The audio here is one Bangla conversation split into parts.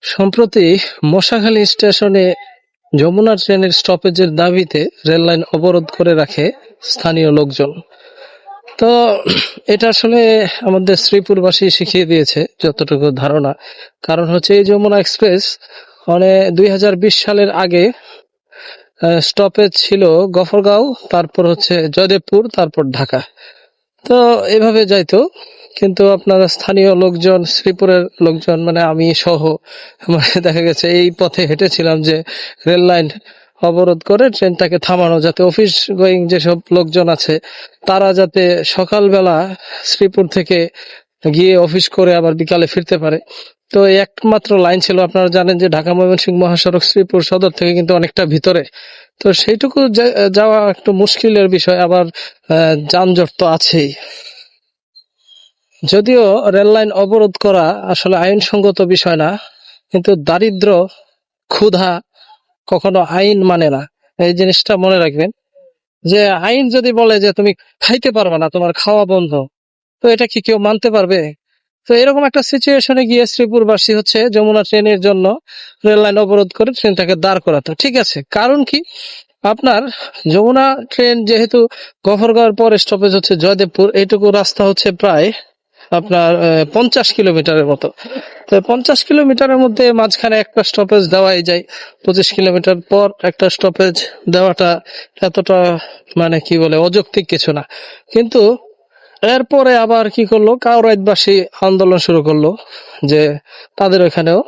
সম্প্রতি মশাখালী স্টেশনে যমুনা ট্রেনের স্টপেজের দাবিতে রেললাইন অবরোধ করে রাখে স্থানীয় লোকজন। তো এটা আসলে আমাদের শ্রীপুরবাসী শিখিয়ে দিয়েছে যতটুকু ধারণা। কারণ হচ্ছে এই যমুনা এক্সপ্রেস মানে 2020 সালের আগে স্টপেজ ছিল গফরগাঁও, তারপর হচ্ছে জয়দেবপুর, তারপর ঢাকা। তো এভাবে যাইতো, কিন্তু আপনারা স্থানীয় লোকজন, শ্রীপুরের লোকজন মানে আমি সহ মানে দেখা গেছে এই পথে হেঁটেছিলাম যে রেল লাইন অবরোধ করে ট্রেনটাকে থামানো, যাতে অফিস গোয়িং যেসব লোকজন আছে তারা যাতে সকালবেলা শ্রীপুর থেকে গিয়ে অফিস করে আবার বিকালে ফিরতে পারে। তো এই একমাত্র লাইন ছিল। আপনারা জানেন যে ঢাকা ময়মনসিংহ মহাসড়ক শ্রীপুর সদর থেকে কিন্তু অনেকটা ভিতরে, তো সেইটুকু যাওয়া একটু মুশকিলের বিষয়। আবার যানজট তো আছেই। যদিও রেল লাইন অবরোধ করা আসলে আইনসঙ্গত বিষয় না, কিন্তু দারিদ্র, ক্ষুধা কখনো আইন মানে না। এই জিনিসটা মনে রাখবেন, যে আইন যদি বলে যে তুমি খাইতে পারবে না, তোমার খাওয়া বন্ধ, তো এটা কি কেউ মানতে পারবে? তো এরকম একটা সিচুয়েশনে গিয়ে শ্রীপুরবাসী হচ্ছে যমুনা ট্রেনের জন্য রেল লাইন অবরোধ করে ট্রেনটাকে দাঁড় করাতো। ঠিক আছে, কারণ কি? আপনার যমুনা ট্রেন যেহেতু গফরগাঁওয়ের পর স্টপেজ হচ্ছে জয়দেবপুর, এইটুকু রাস্তা হচ্ছে প্রায় আপনার 50 কিলোমিটারের মতো। তো 50 কিলোমিটারের মধ্যে মাঝখানে একটা স্টপেজ দেওয়াই যায়। 25 কিলোমিটার পর একটা স্টপেজ দেওয়াটা এতটা মানে কি বলে অযৌক্তিক কিছু না। কিন্তু এরপরে আবার কি করলো, কাউরাইতবাসী আন্দোলন শুরু করলো যে তাদের ওখানেও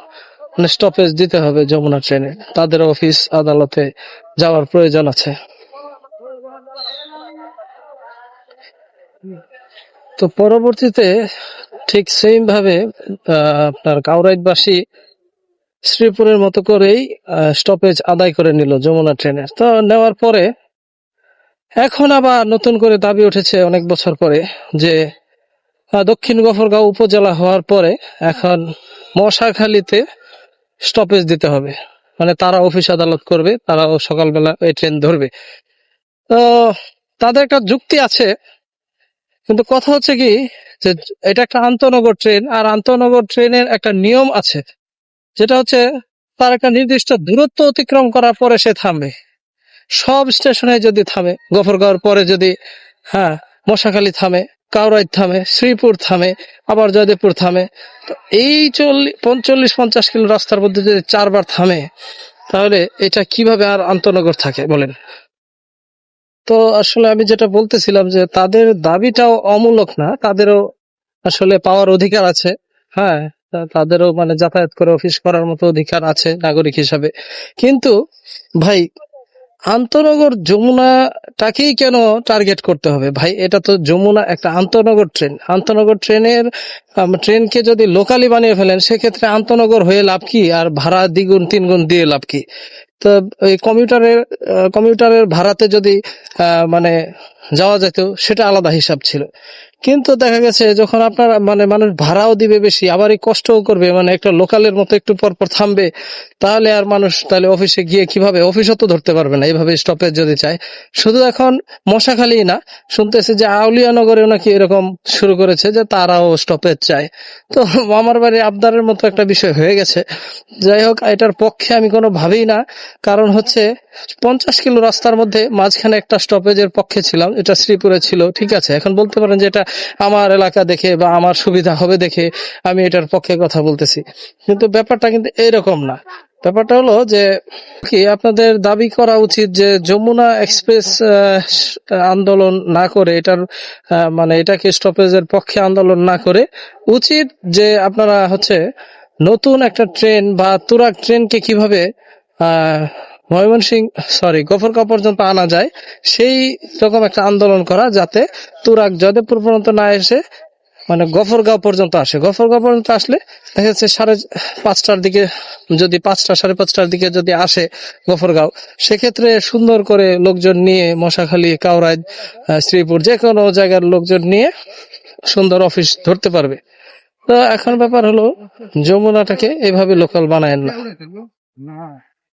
মানে স্টপেজ দিতে হবে যমুনা ট্রেনে, তাদের অফিস আদালতে যাওয়ার প্রয়োজন আছে। তো পরবর্তীতে ঠিক সেম ভাবে আপনার কাউরাইতবাসী শ্রীপুরের মতো করেই স্টপেজ আদায় করে নিল যমুনা ট্রেনের। তো নেওয়ার পরে এখন আবার নতুন করে দাবি উঠেছে অনেক বছর পরে যে দক্ষিণ গফরগাঁও উপজেলা হওয়ার পরে এখন মশাখালীতে স্টপেজ দিতে হবে। মানে তারা অফিস আদালত করবে, তারাও সকালবেলা এই ট্রেন ধরবে। তো তাদের একটা যুক্তি আছে, কিন্তু কথা হচ্ছে কি, যে এটা একটা আন্তনগর ট্রেন, আর আন্তনগর ট্রেনের একটা নিয়ম আছে, যেটা হচ্ছে তার একটা নির্দিষ্ট দূরত্ব অতিক্রম করার পরে সে থামবে। সব স্টেশনে যদি থামে, গফরগাঁওর পরে যদি মশাখালী থামে, কাউরাইত থামে, শ্রীপুর থামে, আবার জয়দেবপুর থামে, তো এই 40-50 কিলো রাস্তার মধ্যে যদি 4 বার থামে, তাহলে এটা কিভাবে আর আন্তনগর থাকে বলেন? তো আসলে আমি যেটা বলতেছিলাম যে তাদের দাবিটাও অমূলক না, তাদেরও আসলে পাওয়ার অধিকার আছে। হ্যাঁ, তাদেরও মানে যাতায়াত করে অফিস করার মতো অধিকার আছে নাগরিক হিসাবে। কিন্তু ভাই, আন্তনগর যমুনাটাকেই কেন টার্গেট করতে হবে ভাই? এটা তো যমুনা একটা আন্তনগর ট্রেন। আন্তনগর ট্রেনের ট্রেনকে যদি লোকালি বানিয়ে ফেলেন, সেক্ষেত্রে আন্তনগর হয়ে লাভ কি? আর ভাড়া দ্বিগুণ তিনগুণ দিয়ে লাভ কি? তো এই কমিউটারের ভাড়াতে যদি মানে যাওয়া যেত, সেটা আলাদা হিসাব ছিল। কিন্তু দেখা গেছে যখন আপনার মানে মানুষ ভাড়াও দিবে বেশি, আবার এই কষ্টও করবে, মানে একটা লোকালের মতো একটু পর পর থামবে, তাহলে আর মানুষ তাহলে অফিসে গিয়ে কিভাবে, অফিসও তো ধরতে পারবে না এইভাবে স্টপেজ যদি চায়। শুধু এখন মশাখালী না, শুনতেছে যে আউলিয়ানগরেও নাকি এরকম শুরু করেছে যে তারাও স্টপেজ চায়। তো আমার বাড়ি আবদারের মতো একটা বিষয় হয়ে গেছে। যাই হোক, এটার পক্ষে আমি কোনো ভাবি না। কারণ হচ্ছে 50 কিলো রাস্তার মধ্যে মাঝখানে একটা স্টপেজের পক্ষে ছিলাম, এটা শ্রীপুরে ছিল। ঠিক আছে, এখন বলতে পারেন যে এটা আমার এলাকা দেখে বা আমার সুবিধা হবে দেখে আমি এটার পক্ষে কথা বলতেছি, কিন্তু ব্যাপারটা কিন্তু এরকম না। ব্যাপারটা হলো যে কি, আপনাদের দাবি করা উচিত যে যমুনা এক্সপ্রেস আন্দোলন না করে, এটার মানে এটাকে স্টপেজের পক্ষে আন্দোলন না করে উচিত যে আপনারা হচ্ছে নতুন একটা ট্রেন বা তুরাগ ট্রেনকে কিভাবে গফরগাঁও পর্যন্ত আনা যায়, সেই রকম একটা আন্দোলন করা, যাতে তুরাগ জয়দেবপুর পর্যন্ত না এসে মানে গফরগাঁও পর্যন্ত আসে। গফরগাঁও পর্যন্ত আসলে দেখা যাচ্ছে 5:30টার দিকে, যদি 5টা 5:30টার দিকে যদি আসে গফরগাঁও, সেক্ষেত্রে সুন্দর করে লোকজন নিয়ে মশাখালী, কাউরাইদ, শ্রীপুর যে কোনো জায়গার লোকজন নিয়ে সুন্দর অফিস ধরতে পারবে। তো এখন ব্যাপার হলো, যমুনাটাকে এভাবে লোকাল বানায়েন না।